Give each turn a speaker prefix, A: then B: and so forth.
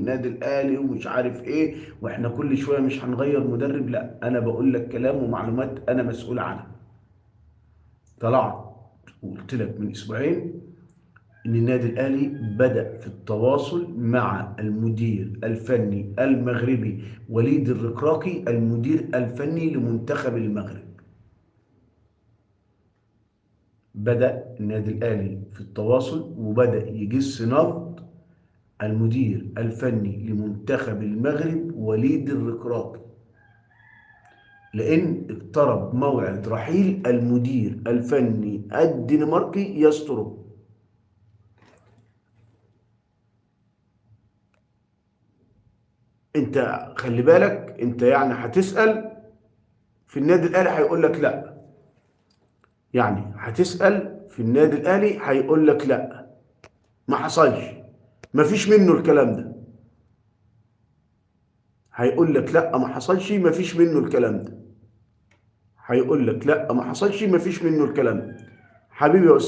A: والنادي الاهلي ومش عارف ايه، واحنا كل شويه مش هنغير مدرب. لا، انا بقول لك كلام ومعلومات انا مسؤول عنها. طلعت وقلت لك من اسبوعين ان النادي الاهلي بدأ في التواصل مع المدير الفني المغربي وليد الركراكي، المدير الفني لمنتخب المغرب. بدأ النادي الأهلي في التواصل وبدأ يجس نبض المدير الفني لمنتخب المغرب وليد الركراكي، لأن اقترب موعد رحيل المدير الفني الدنماركي ياسترو. انت خلي بالك، انت يعني هتسأل في النادي الأهلي هيقول لك لا، يعني هتسأل في النادي الأهلي هيقول لك لا، ما حصلش، ما فيش منه الكلام ده. هيقول لك لا ما حصلش، ما فيش منه الكلام ده. هيقول لك لا ما حصلش، ما فيش منه الكلام ده. حبيبي يا أستاذ.